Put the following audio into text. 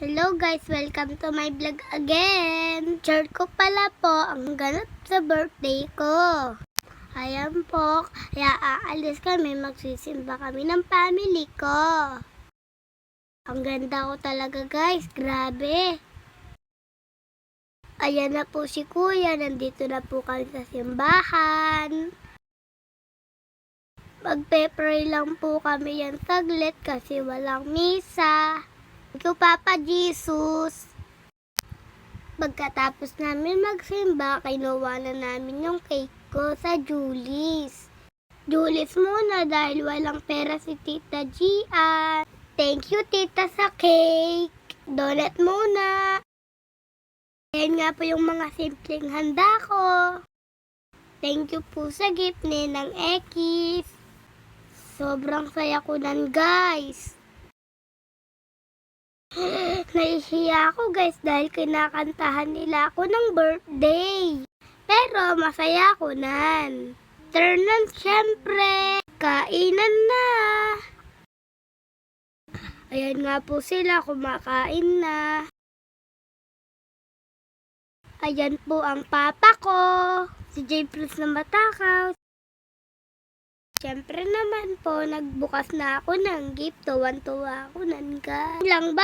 Hello guys, welcome to my vlog again. Share ko pala po ang ganap sa birthday ko. Ayan po, kaya aalis kami, magsisimba kami ng family ko. Ang ganda ko talaga guys, grabe. Ayan na po si kuya, nandito na po kami sa simbahan. Magpe-pray lang po kami yan saglit kasi walang misa. Thank you, Papa Jesus. Pagkatapos namin magsimba, kinuha na namin yung cake ko sa Julie's. Julie's muna dahil walang pera si Tita Gian. Thank you, Tita, sa cake. Donut muna. Ayan nga po yung mga simpleng handa ko. Thank you po sa gift ni Nang Ekis. Sobrang saya ko nan, guys. Nahihiya ako guys dahil kinakantahan nila ako ng birthday. Pero masaya ako nan. Turnan syempre. Kainan na. Ayan nga po sila, kumakain na. Ayan po ang papa ko. Si J. Plus na matakaw. Syempre naman po, nagbukas na ako ng gift. Tuwan-tuwa ako nan, guys. Lang ba?